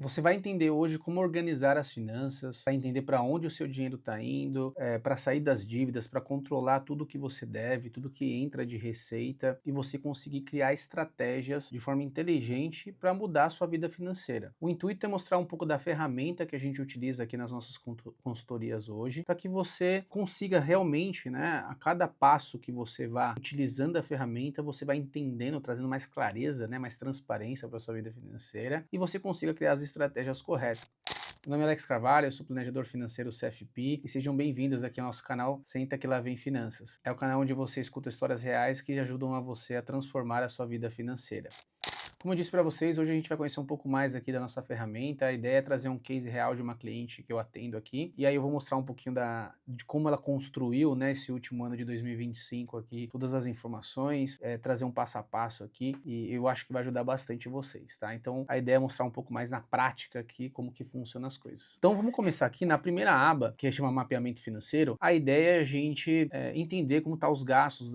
Você vai entender hoje como organizar as finanças, vai entender para onde o seu dinheiro está indo, para sair das dívidas, para controlar tudo que você deve, tudo que entra de receita e você conseguir criar estratégias de forma inteligente para mudar a sua vida financeira. O intuito é mostrar um pouco da ferramenta que a gente utiliza aqui nas nossas consultorias hoje, para que você consiga realmente, né, a cada passo que você vá utilizando a ferramenta, você vai entendendo, trazendo mais clareza, né, mais transparência para a sua vida financeira e você consiga criar as estratégias corretas. Meu nome é Alex Carvalho, eu sou planejador financeiro CFP e sejam bem-vindos aqui ao nosso canal Senta que lá vem Finanças. É o canal onde você escuta histórias reais que ajudam a você a transformar a sua vida financeira. Como eu disse para vocês, hoje a gente vai conhecer um pouco mais aqui da nossa ferramenta. A ideia é trazer um case real de uma cliente que eu atendo aqui. E aí eu vou mostrar um pouquinho de como ela construiu, né, esse último ano de 2025 aqui, todas as informações, trazer um passo a passo aqui. E eu acho que vai ajudar bastante vocês, tá? Então a ideia é mostrar um pouco mais na prática aqui como que funcionam as coisas. Então vamos começar aqui na primeira aba, que chama mapeamento financeiro. A ideia é a gente entender como tá os gastos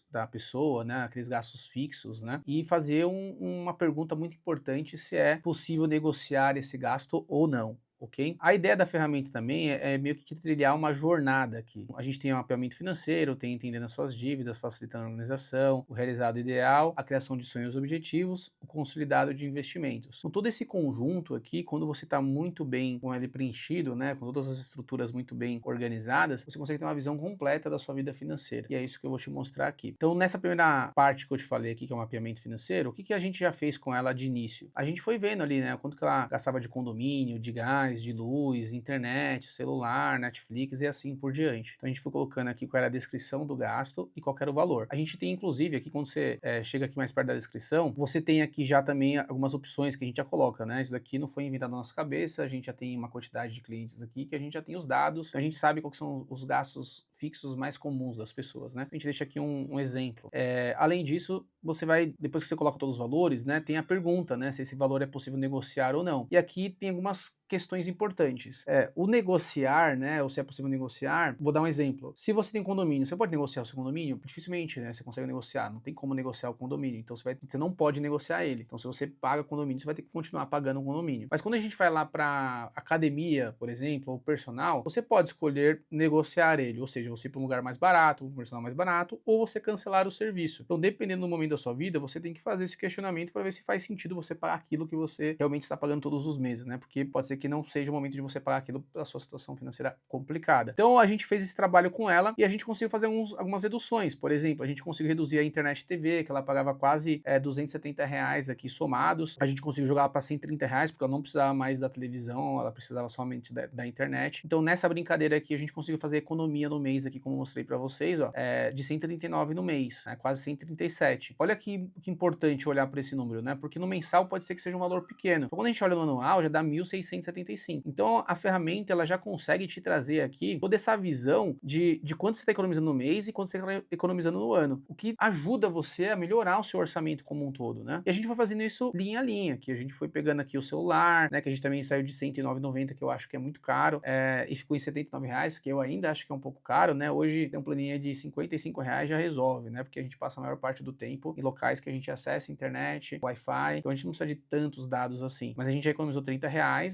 da pessoa, né, aqueles gastos fixos, né, e fazer uma pergunta muito importante se é possível negociar esse gasto ou não. Ok? A ideia da ferramenta também é meio que trilhar uma jornada aqui. A gente tem o mapeamento financeiro, tem entendendo as suas dívidas, facilitando a organização, o realizado ideal, a criação de sonhos e objetivos, o consolidado de investimentos. Com todo esse conjunto aqui, quando você está muito bem com ele preenchido, né, com todas as estruturas muito bem organizadas, você consegue ter uma visão completa da sua vida financeira. E é isso que eu vou te mostrar aqui. Então, nessa primeira parte que eu te falei aqui, que é o mapeamento financeiro, o que a gente já fez com ela de início? A gente foi vendo ali, né, quanto que ela gastava de condomínio, de gás, de luz, internet, celular, Netflix e assim por diante. Então a gente foi colocando aqui qual era a descrição do gasto e qual era o valor. A gente tem inclusive aqui, quando você chega aqui mais perto da descrição, você tem aqui já também algumas opções que a gente já coloca, né? Isso daqui não foi inventado na nossa cabeça, a gente já tem uma quantidade de clientes aqui que a gente já tem os dados, a gente sabe quais são os gastos fixos mais comuns das pessoas, né? A gente deixa aqui um exemplo. Além disso, você vai, depois que você coloca todos os valores, né, tem a pergunta, né, se esse valor é possível negociar ou não. E aqui tem algumas questões importantes. O negociar, né, ou se é possível negociar, vou dar um exemplo. Se você tem condomínio, você pode negociar o seu condomínio? Dificilmente, né, você consegue negociar, não tem como negociar o condomínio, então você não pode negociar ele. Então se você paga condomínio, você vai ter que continuar pagando o condomínio. Mas quando a gente vai lá para academia, por exemplo, ou personal, você pode escolher negociar ele, ou seja, você ir para um lugar mais barato, um personal mais barato, ou você cancelar o serviço. Então, dependendo do momento da sua vida, você tem que fazer esse questionamento para ver se faz sentido você pagar aquilo que você realmente está pagando todos os meses, né? Porque pode ser que não seja o momento de você pagar aquilo pela sua situação financeira complicada. Então, a gente fez esse trabalho com ela e a gente conseguiu fazer algumas reduções. Por exemplo, a gente conseguiu reduzir a internet e TV, que ela pagava quase R$ 270 aqui somados. A gente conseguiu jogar ela para R$ 130, porque ela não precisava mais da televisão, ela precisava somente da internet. Então, nessa brincadeira aqui, a gente conseguiu fazer economia no mês aqui, como eu mostrei para vocês, ó, de 139 no mês, né, quase 137. Olha que importante olhar para esse número, né? Porque no mensal pode ser que seja um valor pequeno. Então, quando a gente olha no anual, já dá 1.675. Então, a ferramenta ela já consegue te trazer aqui toda essa visão de quanto você está economizando no mês e quanto você está economizando no ano, o que ajuda você a melhorar o seu orçamento como um todo, né? E a gente foi fazendo isso linha a linha, que a gente foi pegando aqui o celular, né, que a gente também saiu de R$ 109,90, que eu acho que é muito caro, e ficou em R$ 79, que eu ainda acho que é um pouco caro, né? Hoje tem um planinho de R$ 55 já resolve, né? Porque a gente passa a maior parte do tempo em locais que a gente acessa internet, Wi-Fi, então a gente não precisa de tantos dados assim. Mas a gente já economizou R$ 30,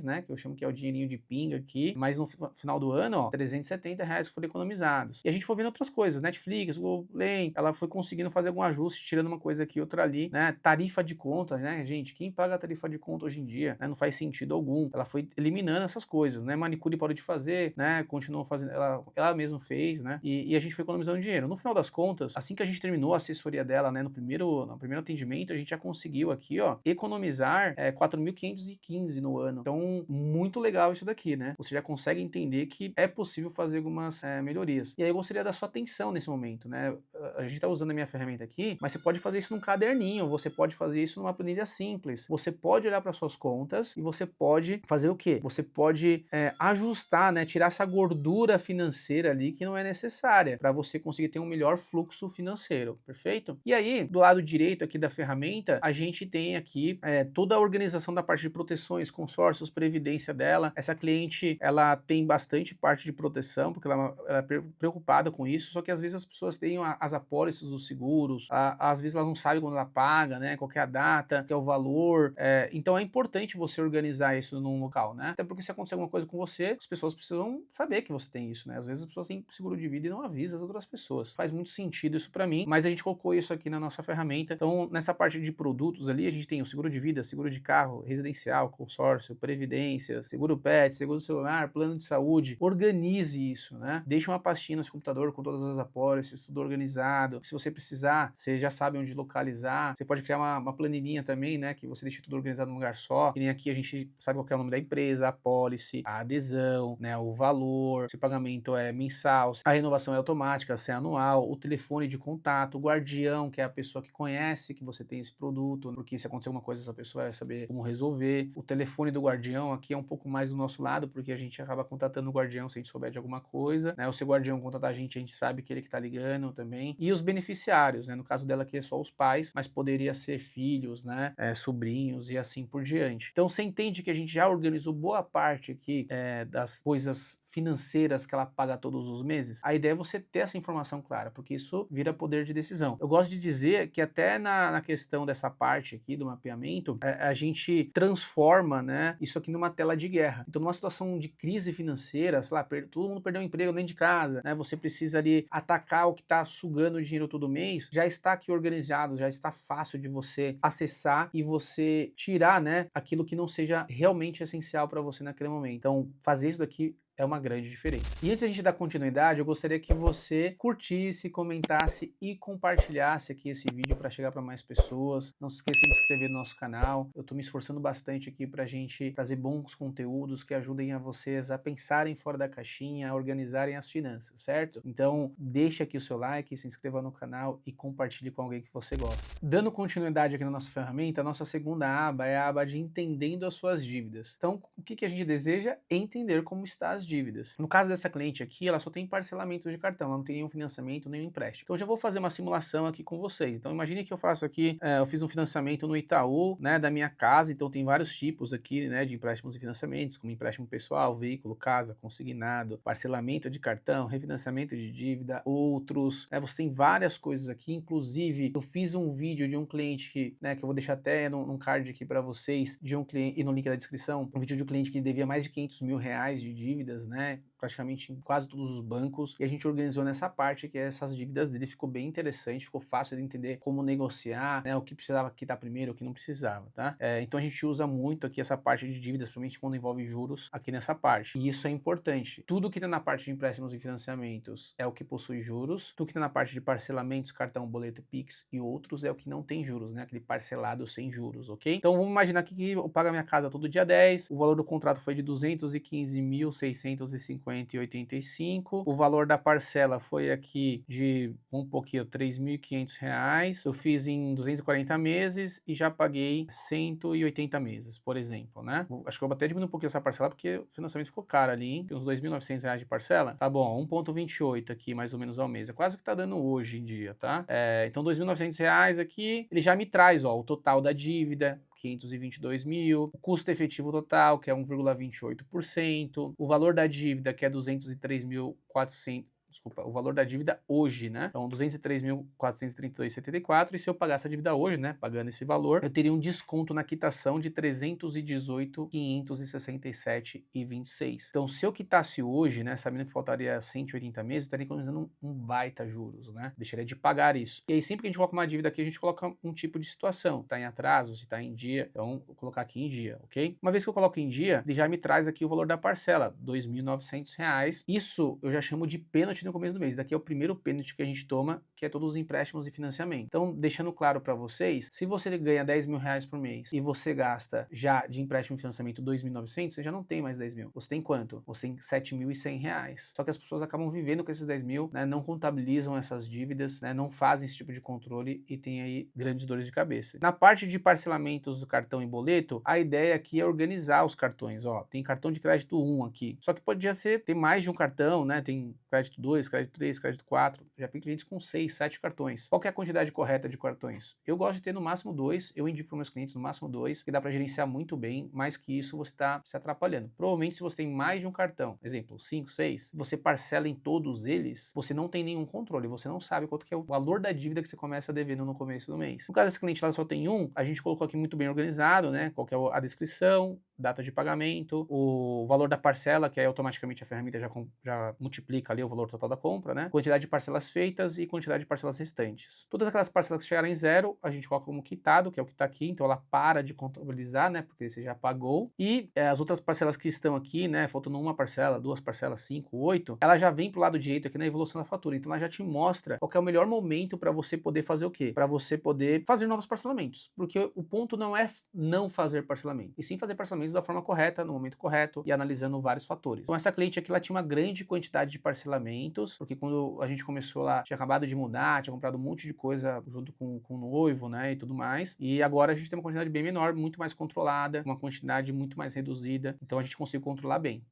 né? Que eu chamo que é o dinheirinho de pinga aqui, mas no final do ano, ó, R$ 370 foram economizados. E a gente foi vendo outras coisas, Netflix, Google Play, ela foi conseguindo fazer algum ajuste, tirando uma coisa aqui, outra ali, né? Tarifa de conta, né, gente? Quem paga a tarifa de conta hoje em dia, né? Não faz sentido algum. Ela foi eliminando essas coisas, né? Manicure parou de fazer, né? Continuou fazendo, ela mesma fez, né? E a gente foi economizando dinheiro. No final das contas, assim que a gente terminou a assessoria dela, né, no primeiro atendimento, a gente já conseguiu aqui, ó, economizar 4.515 no ano. Então, muito legal isso daqui, né? Você já consegue entender que é possível fazer algumas melhorias. E aí eu gostaria da sua atenção nesse momento, né? A gente tá usando a minha ferramenta aqui, mas você pode fazer isso num caderninho, você pode fazer isso numa planilha simples. Você pode olhar para suas contas e você pode fazer o quê? Você pode ajustar, né? Tirar essa gordura financeira ali que não é necessária para você conseguir ter um melhor fluxo financeiro, perfeito? E aí, do lado direito aqui da ferramenta, a gente tem aqui toda a organização da parte de proteções, consórcios, previdência dela. Essa cliente, ela tem bastante parte de proteção, porque ela é preocupada com isso, só que às vezes as pessoas têm as apólices dos seguros, às vezes elas não sabem quando ela paga, né, qual que é a data, que é o valor, então é importante você organizar isso num local, né, até porque se acontecer alguma coisa com você, as pessoas precisam saber que você tem isso, né, às vezes as pessoas têm seguro de vida e não avisam as outras pessoas. Faz muito sentido isso para mim, mas a gente colocou isso aqui na nossa ferramenta. Então, nessa parte de produtos ali, a gente tem o seguro de vida, seguro de carro, residencial, consórcio, previdência, seguro pet, seguro celular, plano de saúde. Organize isso, né? Deixe uma pastinha no seu computador com todas as apólices, tudo organizado. Se você precisar, você já sabe onde localizar. Você pode criar uma planilhinha também, né? Que você deixe tudo organizado num lugar só. Que nem aqui a gente sabe qual é o nome da empresa, a apólice, a adesão, né? O valor, se o pagamento é mensal, a renovação é automática, se é anual, o telefone de contato, o guardião, que é a pessoa que conhece que você tem esse produto, porque se acontecer alguma coisa, essa pessoa vai saber como resolver. O telefone do guardião aqui é um pouco mais do nosso lado, porque a gente acaba contatando o guardião se a gente souber de alguma coisa, né? Ou se o guardião contatar a gente sabe que ele que tá ligando também. E os beneficiários, né? No caso dela aqui é só os pais, mas poderia ser filhos, né? Sobrinhos e assim por diante. Então você entende que a gente já organizou boa parte aqui das coisas financeiras que ela paga todos os meses. A ideia é você ter essa informação clara, porque isso vira poder de decisão. Eu gosto de dizer que até na questão dessa parte aqui do mapeamento, a gente transforma, né, isso aqui numa tela de guerra. Então, numa situação de crise financeira, sei lá, todo mundo perdeu o emprego dentro de casa, né, você precisa ali atacar o que está sugando o dinheiro todo mês, já está aqui organizado, já está fácil de você acessar e você tirar, né, aquilo que não seja realmente essencial para você naquele momento. Então, fazer isso daqui é uma grande diferença. E antes da gente dar continuidade, eu gostaria que você curtisse, comentasse e compartilhasse aqui esse vídeo para chegar para mais pessoas. Não se esqueça de se inscrever no nosso canal. Eu estou me esforçando bastante aqui para a gente trazer bons conteúdos que ajudem a vocês a pensarem fora da caixinha, a organizarem as finanças, certo? Então, deixe aqui o seu like, se inscreva no canal e compartilhe com alguém que você gosta. Dando continuidade aqui na nossa ferramenta, a nossa segunda aba é a aba de entendendo as suas dívidas. Então, o que a gente deseja? Entender como está as dívidas. No caso dessa cliente aqui, ela só tem parcelamentos de cartão, ela não tem nenhum financiamento, nenhum empréstimo. Então eu já vou fazer uma simulação aqui com vocês. Então imagine que eu faço aqui, eu fiz um financiamento no Itaú, né, da minha casa, então tem vários tipos aqui, né, de empréstimos e financiamentos, como empréstimo pessoal, veículo, casa, consignado, parcelamento de cartão, refinanciamento de dívida, outros, né, você tem várias coisas aqui, inclusive eu fiz um vídeo de um cliente que, né, que eu vou deixar até num card aqui para vocês, de um cliente, e no link da descrição, um vídeo de um cliente que devia mais de R$500 mil de dívidas, né, praticamente em quase todos os bancos, e a gente organizou nessa parte que é essas dívidas dele, ficou bem interessante, ficou fácil de entender como negociar, né, o que precisava quitar primeiro, o que não precisava, tá? Então a gente usa muito aqui essa parte de dívidas, principalmente quando envolve juros, aqui nessa parte, e isso é importante. Tudo que tá na parte de empréstimos e financiamentos é o que possui juros, tudo que tá na parte de parcelamentos, cartão, boleto, Pix e outros é o que não tem juros, né, aquele parcelado sem juros, ok? Então vamos imaginar aqui que eu pago a minha casa todo dia 10, o valor do contrato foi de 215.650,85. O valor da parcela foi aqui de um pouquinho, R$3.500. Eu fiz em 240 meses e já paguei 180 meses, por exemplo, né? Acho que eu vou até diminuir um pouquinho essa parcela porque o financiamento ficou caro ali, hein? Tem uns R$2.900 de parcela. Tá bom, 1,28 aqui mais ou menos ao mês. É quase o que tá dando hoje em dia, tá? Então R$2.900 aqui, ele já me traz, ó, o total da dívida, 522 mil, o custo efetivo total, que é 1,28%, o valor da dívida, que é 203.400, desculpa, o valor da dívida hoje, né? Então, 203.432,74. E se eu pagar essa dívida hoje, né, pagando esse valor, eu teria um desconto na quitação de 318.567,26. Então, se eu quitasse hoje, né, sabendo que faltaria 180 meses, eu estaria economizando um baita juros, né? Deixaria de pagar isso. E aí, sempre que a gente coloca uma dívida aqui, a gente coloca um tipo de situação. Tá em atraso, se tá em dia. Então, vou colocar aqui em dia, ok? Uma vez que eu coloco em dia, ele já me traz aqui o valor da parcela, R$2.900. Isso eu já chamo de pênalti no começo do mês. Daqui é o primeiro pênalti que a gente toma, que que é todos os empréstimos e financiamento. Então, deixando claro para vocês, se você ganha 10 mil reais por mês e você gasta já de empréstimo e financiamento 2.900, você já não tem mais 10 mil. Você tem quanto? Você tem 7.100 reais. Só que as pessoas acabam vivendo com esses 10 mil, né, não contabilizam essas dívidas, né, não fazem esse tipo de controle e tem aí grandes dores de cabeça. Na parte de parcelamentos do cartão e boleto, a ideia aqui é organizar os cartões. Ó, tem cartão de crédito 1 aqui. Só que podia ser, ter mais de um cartão, né? Tem crédito 2, crédito 3, crédito 4. Já tem clientes com 6, 7 cartões. Qual que é a quantidade correta de cartões? Eu gosto de ter no máximo 2. Eu indico para meus clientes no máximo 2, que dá para gerenciar muito bem. Mais que isso, você está se atrapalhando. Provavelmente, se você tem mais de um cartão, exemplo, 5, 6, você parcela em todos eles, você não tem nenhum controle. Você não sabe quanto que é o valor da dívida que você começa devendo no começo do mês. No caso desse cliente lá só tem um, a gente colocou aqui muito bem organizado, né? Qual que é a descrição, data de pagamento, o valor da parcela, que aí automaticamente a ferramenta já multiplica ali o valor total da compra, né? Quantidade de parcelas feitas e quantidade de parcelas restantes. Todas aquelas parcelas que chegarem em zero, a gente coloca como quitado, que é o que está aqui, então ela para de contabilizar, né? Porque você já pagou. E as outras parcelas que estão aqui, né? Faltando uma parcela, 2 parcelas, 5, 8, ela já vem pro lado direito aqui na evolução da fatura. Então ela já te mostra qual que é o melhor momento para você poder fazer o quê? Para você poder fazer novos parcelamentos. Porque o ponto não é não fazer parcelamento, e sim fazer parcelamentos da forma correta, no momento correto e analisando vários fatores. Então essa cliente aqui, ela tinha uma grande quantidade de parcelamentos, porque quando a gente começou lá, tinha acabado de mudar, tinha comprado um monte de coisa junto com o noivo, né, e tudo mais, e agora a gente tem uma quantidade bem menor, muito mais controlada, uma quantidade muito mais reduzida, então a gente conseguiu controlar bem.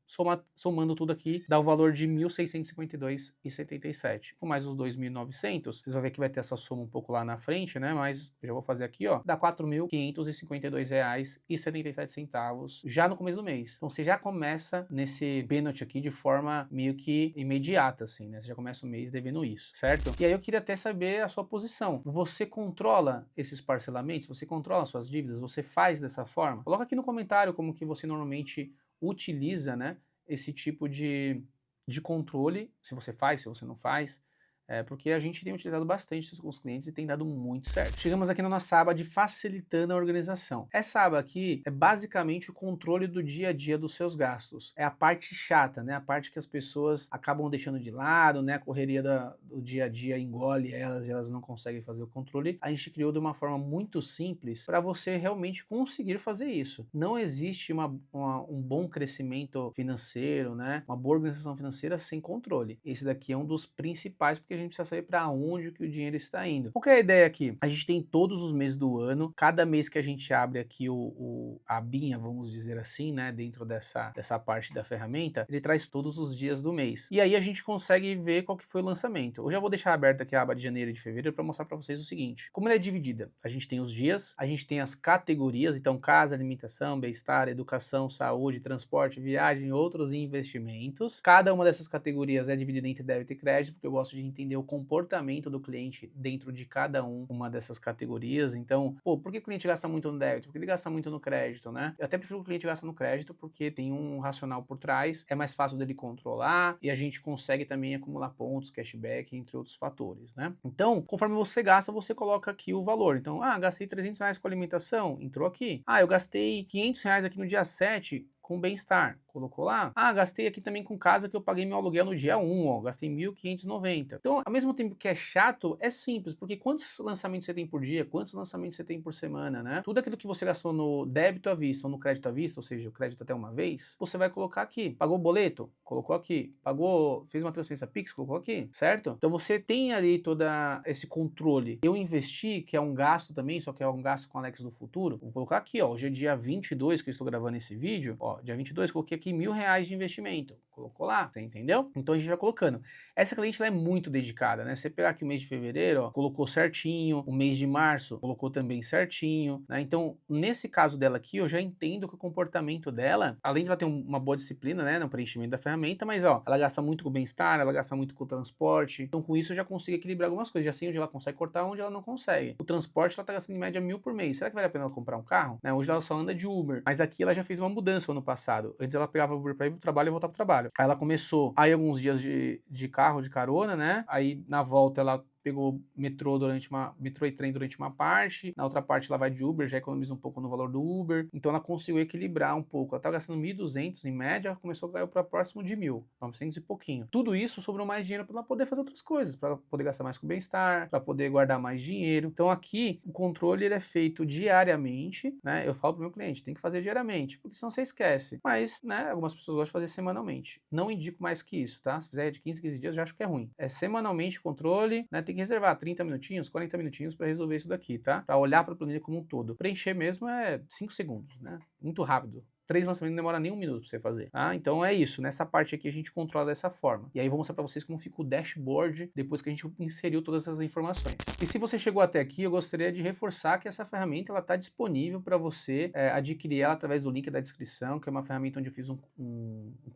Somando tudo aqui, dá o valor de R$ 1.652,77. Com mais os 2.900, vocês vão ver que vai ter essa soma um pouco lá na frente, né, mas eu já vou fazer aqui, ó, dá R$ 4.552,77, já no começo do mês. Então você já começa nesse pênalti aqui de forma meio que imediata, assim, né? Você já começa o mês devendo isso, certo? E aí eu queria até saber a sua posição. Você controla esses parcelamentos? Você controla suas dívidas? Você faz dessa forma? Coloca aqui no comentário como que você normalmente utiliza, né, esse tipo de controle, se você faz, se você não faz. Porque a gente tem utilizado bastante isso com os clientes e tem dado muito certo. Chegamos aqui na nossa aba de facilitando a organização. Essa aba aqui é basicamente o controle do dia a dia dos seus gastos. É a parte chata, né? A parte que as pessoas acabam deixando de lado, né? A correria do dia a dia engole elas e elas não conseguem fazer o controle. A gente criou de uma forma muito simples para você realmente conseguir fazer isso. Não existe um bom crescimento financeiro, né? Uma boa organização financeira sem controle. Esse daqui é um dos principais, porque a gente precisa saber para onde que o dinheiro está indo. Qual que é a ideia aqui? A gente tem todos os meses do ano, cada mês que a gente abre aqui a abinha, vamos dizer assim, né, dentro dessa parte da ferramenta, ele traz todos os dias do mês. E aí a gente consegue ver qual que foi o lançamento. Eu já vou deixar aberta aqui a aba de janeiro e de fevereiro para mostrar para vocês o seguinte. Como ela é dividida? A gente tem os dias, a gente tem as categorias, então casa, alimentação, bem-estar, educação, saúde, transporte, viagem, outros investimentos. Cada uma dessas categorias é dividida entre débito e crédito, porque eu gosto de entender o comportamento do cliente dentro de cada uma dessas categorias. Então, por que o cliente gasta muito no débito? Porque ele gasta muito no crédito, né? Eu até prefiro que o cliente gaste no crédito, porque tem um racional por trás, é mais fácil dele controlar e a gente consegue também acumular pontos, cashback, entre outros fatores, né? Então, conforme você gasta, você coloca aqui o valor. Então, gastei R$ 300 com alimentação, entrou aqui. Eu gastei R$ 500 aqui no dia 7 com bem-estar, colocou lá. Gastei aqui também com casa, que eu paguei meu aluguel no dia 1, ó, gastei 1.590. Então, ao mesmo tempo que é chato, é simples, porque quantos lançamentos você tem por dia, quantos lançamentos você tem por semana, né? Tudo aquilo que você gastou no débito à vista ou no crédito à vista, ou seja, o crédito até uma vez, você vai colocar aqui. Pagou o boleto? Colocou aqui. Fez uma transferência Pix? Colocou aqui, certo? Então você tem ali todo esse controle. Eu investi, que é um gasto também, só que é um gasto com Alex do futuro, vou colocar aqui, ó, hoje é dia 22 que eu estou gravando esse vídeo, ó, dia 22, coloquei aqui R$ 1.000 de investimento. Colocou lá, você entendeu? Então a gente vai colocando. Essa cliente, ela é muito dedicada, né? Você pegar aqui o mês de fevereiro, ó, colocou certinho, o mês de março colocou também certinho, né? Então, nesse caso dela aqui, eu já entendo que o comportamento dela, além de ela ter uma boa disciplina, né, no preenchimento da ferramenta, mas ó, ela gasta muito com o bem-estar, ela gasta muito com o transporte. Então, com isso eu já consigo equilibrar algumas coisas. Já sei onde ela consegue cortar, onde ela não consegue. O transporte, ela tá gastando em média 1.000 por mês. Será que vale a pena ela comprar um carro? Né? Hoje ela só anda de Uber, mas aqui ela já fez uma mudança ano passado. Antes ela pegava Uber pra ir pro trabalho e voltar pro trabalho. Aí ela começou aí alguns dias de carro, de carona, né? Aí na volta ela pegou metrô e trem durante uma parte, na outra parte ela vai de Uber, já economiza um pouco no valor do Uber, então ela conseguiu equilibrar um pouco. Ela estava gastando 1.200 em média, começou a cair para próximo de 1.000, 900 e pouquinho. Tudo isso sobrou mais dinheiro para ela poder fazer outras coisas, para poder gastar mais com bem-estar, para poder guardar mais dinheiro. Então aqui o controle ele é feito diariamente, né? Eu falo para o meu cliente, tem que fazer diariamente, porque senão você esquece. Mas, né, algumas pessoas gostam de fazer semanalmente. Não indico mais que isso, tá? Se fizer de 15 em 15 dias, eu já acho que é ruim. É semanalmente o controle, né? Tem que reservar 30 minutinhos, 40 minutinhos para resolver isso daqui, tá? Para olhar para a planilha como um todo. Preencher mesmo é 5 segundos, né? Muito rápido. 3 lançamentos não demora nem um minuto para você fazer, tá? Então é isso, nessa parte aqui a gente controla dessa forma. E aí eu vou mostrar para vocês como fica o dashboard depois que a gente inseriu todas essas informações. E se você chegou até aqui, eu gostaria de reforçar que essa ferramenta ela está disponível para você adquirir ela através do link da descrição, que é uma ferramenta onde eu fiz um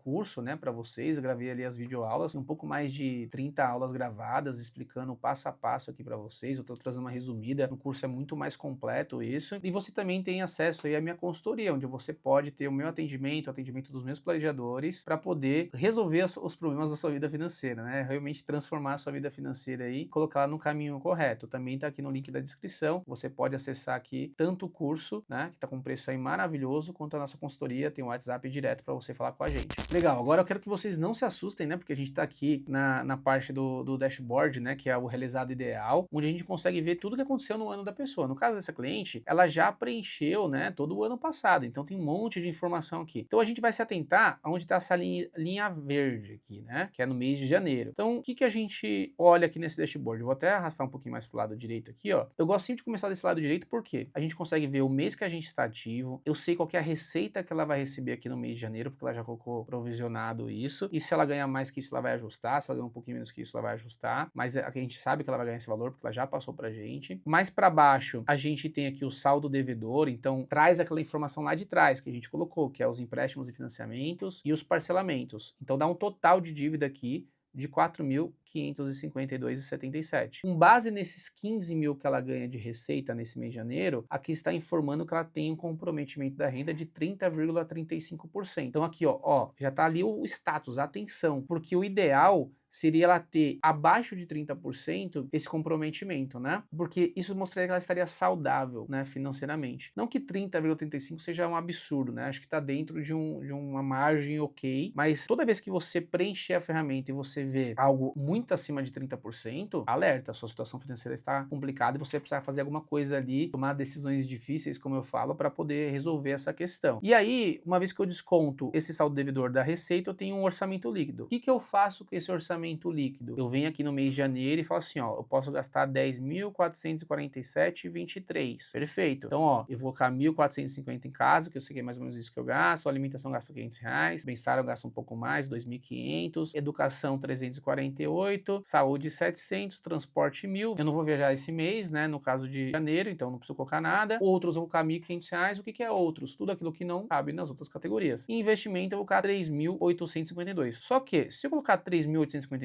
curso, né, para vocês. Eu gravei ali as videoaulas, um pouco mais de 30 aulas gravadas explicando o passo a passo aqui para vocês. Eu estou trazendo uma resumida, o curso é muito mais completo isso. E você também tem acesso aí à minha consultoria, onde você pode ter o meu atendimento, o atendimento dos meus planejadores, para poder resolver os problemas da sua vida financeira, né? Realmente transformar a sua vida financeira aí, colocá-la no caminho correto. Também está aqui no link da descrição. Você pode acessar aqui tanto o curso, né, que está com um preço aí maravilhoso, quanto a nossa consultoria, tem um WhatsApp direto para você falar com a gente. Legal, agora eu quero que vocês não se assustem, né, porque a gente está aqui na parte do dashboard, né, que é o realizado ideal, onde a gente consegue ver tudo que aconteceu no ano da pessoa. No caso dessa cliente, ela já preencheu, né, todo o ano passado, então tem um monte de informação aqui. Então a gente vai se atentar aonde está essa linha verde aqui, né, que é no mês de janeiro. Então o que a gente olha aqui nesse dashboard? Eu vou até arrastar um pouquinho mais pro lado direito aqui, ó. Eu gosto sempre de começar desse lado direito porque a gente consegue ver o mês que a gente está ativo, eu sei qual que é a receita que ela vai receber aqui no mês de janeiro, porque ela já colocou provisionado isso, e se ela ganhar mais que isso, ela vai ajustar, se ela ganhar um pouquinho menos que isso, ela vai ajustar, mas a gente sabe que ela vai ganhar esse valor, porque ela já passou pra gente. Mais para baixo, a gente tem aqui o saldo devedor, então traz aquela informação lá de trás que a gente colocou, que é os empréstimos e financiamentos e os parcelamentos. Então dá um total de dívida aqui de R$ 4.552,77. Com base nesses 15 mil que ela ganha de receita nesse mês de janeiro, aqui está informando que ela tem um comprometimento da renda de 30,35%. Então aqui, ó, já está ali o status, atenção, porque o ideal seria ela ter abaixo de 30% esse comprometimento, né? Porque isso mostraria que ela estaria saudável, né, financeiramente. Não que 30,35 seja um absurdo, né? Acho que está dentro de uma margem ok, mas toda vez que você preencher a ferramenta e você vê algo muito acima de 30%, alerta, a sua situação financeira está complicada e você precisa fazer alguma coisa ali, tomar decisões difíceis, como eu falo, para poder resolver essa questão. E aí, uma vez que eu desconto esse saldo devedor da receita, eu tenho um orçamento líquido. O que eu faço com esse orçamento líquido? Eu venho aqui no mês de janeiro e falo assim, ó, eu posso gastar 10.447,23. Perfeito. Então, ó, eu vou colocar 1.450 em casa, que eu sei que é mais ou menos isso que eu gasto, alimentação eu gasto R$ 500, bem-estar eu gasto um pouco mais, 2.500, educação 348, saúde 700, transporte 1.000. Eu não vou viajar esse mês, né, no caso de janeiro, então não preciso colocar nada. Outros eu vou colocar R$ 1.500. O que é outros? Tudo aquilo que não cabe nas outras categorias. E investimento eu vou colocar 3.852. Só que, se eu colocar 3.852,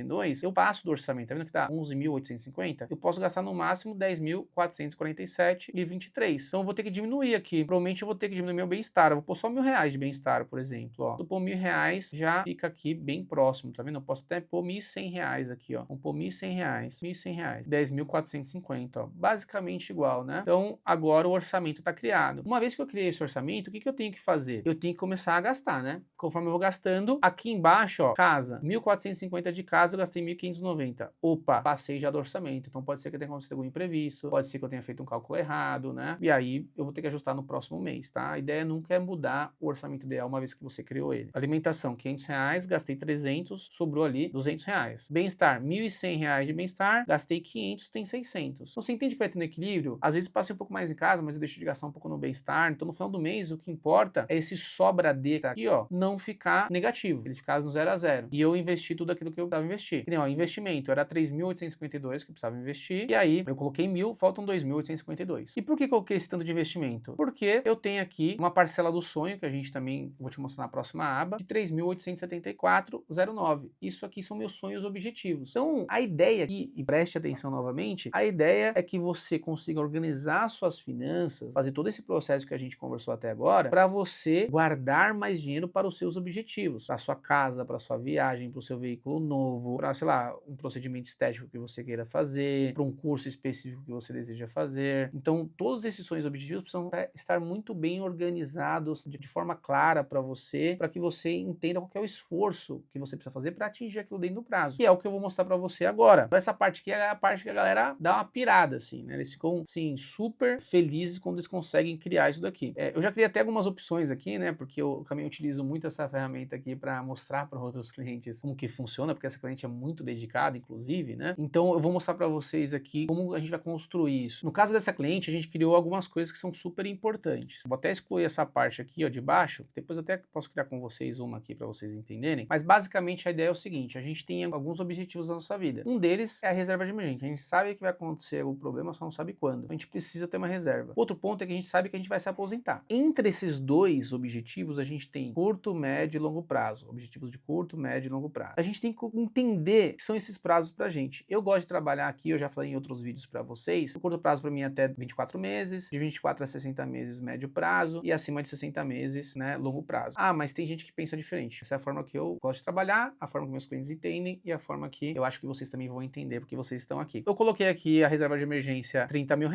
eu passo do orçamento, tá vendo que tá 11.850? Eu posso gastar no máximo 10.447,23. Então eu vou ter que diminuir aqui. Provavelmente eu vou ter que diminuir meu bem-estar. Eu vou pôr só R$ 1.000 de bem-estar, por exemplo, ó. Se eu pôr R$ 1.000, já fica aqui bem próximo, tá vendo? Eu posso até pôr R$ 1.100 aqui, ó. Vamos pôr R$ 1.100, R$ 10.450, ó. Basicamente igual, né? Então agora o orçamento tá criado. Uma vez que eu criei esse orçamento, o que eu tenho que fazer? Eu tenho que começar a gastar, né? Conforme eu vou gastando, aqui embaixo, ó, casa, 1.450 de casa, eu gastei 1.590. Opa, passei já do orçamento. Então pode ser que tenha acontecido algum imprevisto, pode ser que eu tenha feito um cálculo errado, né? E aí eu vou ter que ajustar no próximo mês, tá? A ideia nunca é mudar o orçamento ideal uma vez que você criou ele. Alimentação, R$ 500, gastei 300, sobrou ali R$ 200. Bem-estar, R$ 1.100 de bem-estar, gastei 500, tem 600. Então você entende que vai tendo equilíbrio? Às vezes passei um pouco mais em casa, mas eu deixo de gastar um pouco no bem-estar. Então no final do mês o que importa é esse sobra de aqui, ó, não ficar negativo, ele ficar no 0 a 0. E eu investi tudo aquilo que eu precisava investir. Que nem, ó, investimento era 3.852 que eu precisava investir, e aí eu coloquei 1.000, faltam 2.852. E por que coloquei esse tanto de investimento? Porque eu tenho aqui uma parcela do sonho, que a gente também, vou te mostrar na próxima aba, de 3.874,09. Isso aqui são meus sonhos objetivos. Então, a ideia aqui, e preste atenção novamente, a ideia é que você consiga organizar suas finanças, fazer todo esse processo que a gente conversou até agora, para você guardar mais dinheiro para os seus objetivos, para sua casa, para sua viagem, para o seu veículo novo, novo, para, sei lá, um procedimento estético que você queira fazer, para um curso específico que você deseja fazer. Então, todos esses sonhos e objetivos precisam estar muito bem organizados de forma clara para que você entenda qual que é o esforço que você precisa fazer para atingir aquilo dentro do prazo, que é o que eu vou mostrar para você agora. Então, essa parte aqui é a parte que a galera dá uma pirada, assim, né? Eles ficam, assim, super felizes quando eles conseguem criar isso daqui. Eu já criei até algumas opções aqui, né? Porque eu também utilizo muito essa ferramenta aqui para mostrar para outros clientes como que funciona, porque essa cliente é muito dedicada, inclusive, né? Então, eu vou mostrar para vocês aqui como a gente vai construir isso. No caso dessa cliente, a gente criou algumas coisas que são super importantes. Vou até excluir essa parte aqui, ó, de baixo. Depois eu até posso criar com vocês uma aqui para vocês entenderem. Mas basicamente a ideia é o seguinte: a gente tem alguns objetivos na nossa vida. Um deles é a reserva de emergência. A gente sabe que vai acontecer algum problema, só não sabe quando. A gente precisa ter uma reserva. Outro ponto é que a gente sabe que a gente vai se aposentar. Entre esses dois objetivos, a gente tem curto, médio e longo prazo. Objetivos de curto, médio e longo prazo. A gente tem que entender que são esses prazos pra gente. Eu gosto de trabalhar aqui, eu já falei em outros vídeos para vocês. O curto prazo para mim é até 24 meses, de 24 a 60 meses médio prazo e acima de 60 meses, né, longo prazo. Ah, mas tem gente que pensa diferente. Essa é a forma que eu gosto de trabalhar, a forma que meus clientes entendem e a forma que eu acho que vocês também vão entender porque vocês estão aqui. Eu coloquei aqui a reserva de emergência R$30 mil,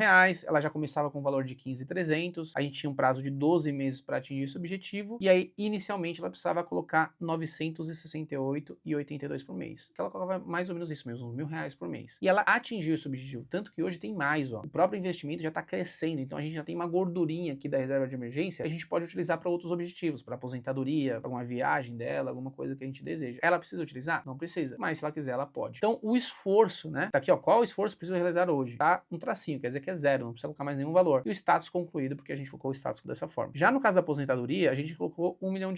ela já começava com um valor de 15.300, a gente tinha um prazo de 12 meses para atingir esse objetivo e aí inicialmente ela precisava colocar 968,82 por mês. Que ela colocava mais ou menos isso mesmo, uns R$1.000 por mês. E ela atingiu esse objetivo, tanto que hoje tem mais, ó. O próprio investimento já está crescendo, então a gente já tem uma gordurinha aqui da reserva de emergência que a gente pode utilizar para outros objetivos, para aposentadoria, para uma viagem dela, alguma coisa que a gente deseja. Ela precisa utilizar? Não precisa, mas se ela quiser, ela pode. Então o esforço, né? Tá aqui, ó, qual esforço precisa realizar hoje? Tá um tracinho, quer dizer que é zero, não precisa colocar mais nenhum valor. E o status concluído, porque a gente colocou o status dessa forma. Já no caso da aposentadoria, a gente colocou R$1 milhão,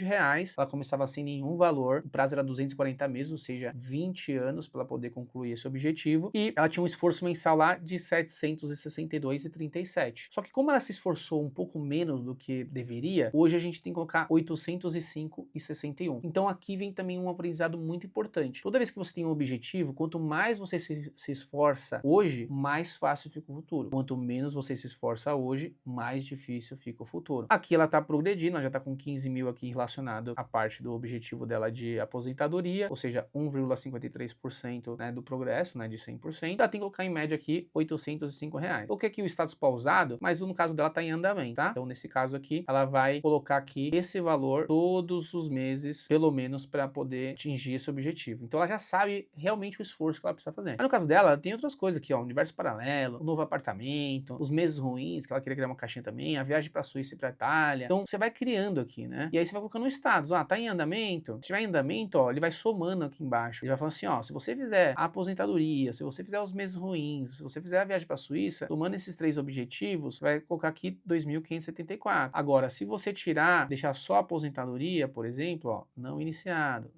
ela começava sem nenhum valor, o prazo era 240 meses, ou seja, 20 anos para ela poder concluir esse objetivo, e ela tinha um esforço mensal lá de 762,37. Só que como ela se esforçou um pouco menos do que deveria, hoje a gente tem que colocar 805,61. Então aqui vem também um aprendizado muito importante. Toda vez que você tem um objetivo, quanto mais você se esforça hoje, mais fácil fica o futuro. Quanto menos você se esforça hoje, mais difícil fica o futuro. Aqui ela está progredindo, ela já está com 15 mil aqui relacionado à parte do objetivo dela de aposentadoria, ou seja, 1,53%, né, do progresso, né, de 100%. Ela tem que colocar em média aqui R$805. Coloquei aqui o status pausado, mas no caso dela está em andamento, tá? Então nesse caso aqui, ela vai colocar aqui esse valor todos os meses, pelo menos, para poder atingir esse objetivo. Então ela já sabe realmente o esforço que ela precisa fazer. Mas no caso dela, tem outras coisas aqui, ó, universo paralelo, o novo apartamento, os meses ruins, que ela queria criar uma caixinha também, a viagem para a Suíça e para a Itália. Então você vai criando aqui, né? E aí você vai colocando no status, ah, tá em andamento. Se tiver em andamento, ó, ele vai somando aqui embaixo. Ele vai falando assim, ó, se você fizer a aposentadoria, se você fizer os meses ruins, se você fizer a viagem para a Suíça, somando esses três objetivos, vai colocar aqui 2.574. Agora, se você tirar, deixar só a aposentadoria, por exemplo, ó, não iniciado,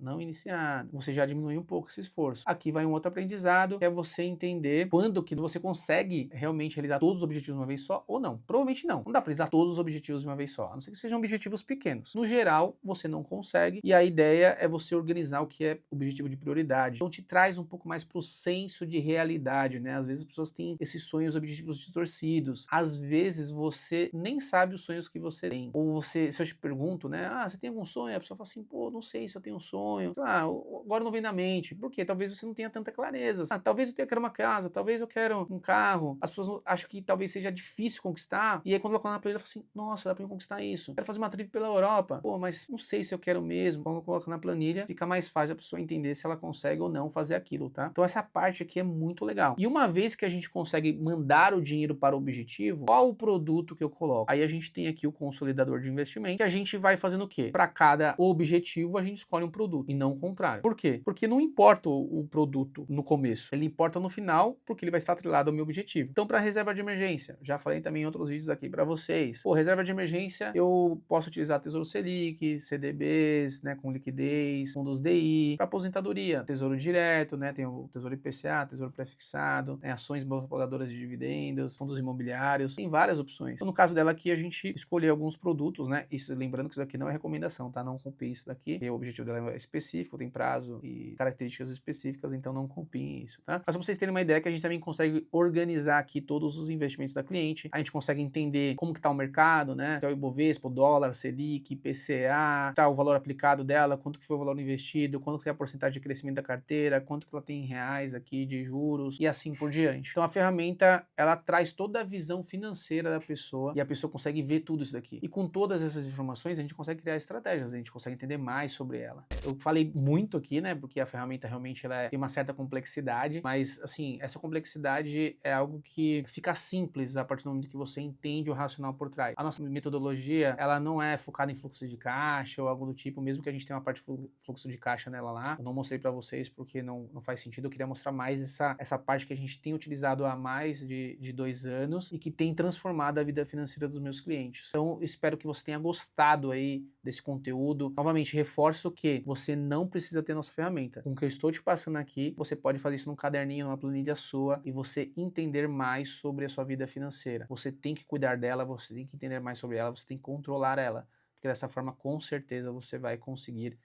você já diminui um pouco esse esforço. Aqui vai um outro aprendizado, que é você entender quando que você consegue realmente realizar todos os objetivos de uma vez só ou não. Provavelmente não. Não dá para realizar todos os objetivos de uma vez só, a não ser que sejam objetivos pequenos. No geral, você não consegue e a ideia é você organizar o que é objetivo de prioridade. Então te traz um pouco mais pro senso de realidade, né? Às vezes as pessoas têm esses sonhos, objetivos distorcidos. Às vezes você nem sabe os sonhos que você tem. Ou você, se eu te pergunto, né? Ah, você tem algum sonho? A pessoa fala assim, pô, não sei se eu tenho um sonho. Sei lá, agora não vem na mente. Por quê? Talvez você não tenha tanta clareza. Ah, talvez eu quero uma casa, talvez eu quero um carro. As pessoas acham que talvez seja difícil conquistar. E aí quando ela coloca na planilha, ela fala assim, nossa, dá pra eu conquistar isso. Quero fazer uma trip pela Europa. Pô, mas não sei se eu quero mesmo. Quando coloca na planilha, fica mais fácil a pessoa entender se ela consegue ou não fazer aquilo, tá? Então essa parte aqui é muito legal. E uma vez que a gente consegue mandar o dinheiro para o objetivo, qual o produto que eu coloco? Aí a gente tem aqui o consolidador de investimento, que a gente vai fazendo o quê? Para cada objetivo, a gente escolhe um produto, e não o contrário. Por quê? Porque não importa o produto no começo, ele importa no final, porque ele vai estar atrelado ao meu objetivo. Então, para reserva de emergência, já falei também em outros vídeos aqui para vocês. Pô, reserva de emergência, eu posso utilizar Tesouro Selic, CDBs, né, com liquidez, fundos DI, para aposentadoria, Tesouro Direto, né, tem o Tesouro IPCA, Tesouro Prefixado, né, ações pagadoras de dividendos, fundos imobiliários, tem várias opções. Então, no caso dela aqui, a gente escolheu alguns produtos, né, isso, lembrando que isso aqui não é recomendação, tá, não copiem isso daqui, porque o objetivo dela é específico, tem prazo e características específicas, então não copiem isso, tá? Mas pra vocês terem uma ideia que a gente também consegue organizar aqui todos os investimentos da cliente, a gente consegue entender como que tá o mercado, né, que é o Ibovespa, o dólar, Selic, IPCA, tá o valor aplicado dela, quanto que foi o valor investido, quanto que é a porcentagem de crescimento da carteira, quanto que ela tem em reais aqui de juros e assim por diante. Então a ferramenta, ela traz toda a visão financeira da pessoa e a pessoa consegue ver tudo isso daqui. E com todas essas informações, a gente consegue criar estratégias, a gente consegue entender mais sobre ela. Eu falei muito aqui, né, porque a ferramenta realmente ela tem uma certa complexidade, mas assim, essa complexidade é algo que fica simples a partir do momento que você entende o racional por trás. A nossa metodologia, ela não é focada em fluxo de caixa ou algo do tipo, mesmo que a gente tenha uma parte de fluxo de caixa nela lá. Eu não mostrei para vocês porque não faz sentido. Eu queria mostrar mais essa parte que a gente tem utilizado há mais de 2 anos e que tem transformado a vida financeira dos meus clientes. Então, espero que você tenha gostado aí desse conteúdo. Novamente, reforço que você não precisa ter nossa ferramenta. Com o que eu estou te passando aqui, você pode fazer isso num caderninho, numa planilha sua e você entender mais sobre a sua vida financeira. Você tem que cuidar dela, você tem que entender mais sobre ela, você tem que controlar ela, porque dessa forma, com certeza, você vai conseguir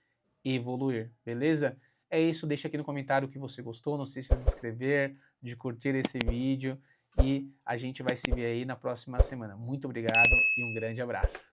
evoluir, beleza? É isso, deixa aqui no comentário o que você gostou, não se esqueça de se inscrever, de curtir esse vídeo e a gente vai se ver aí na próxima semana. Muito obrigado e um grande abraço.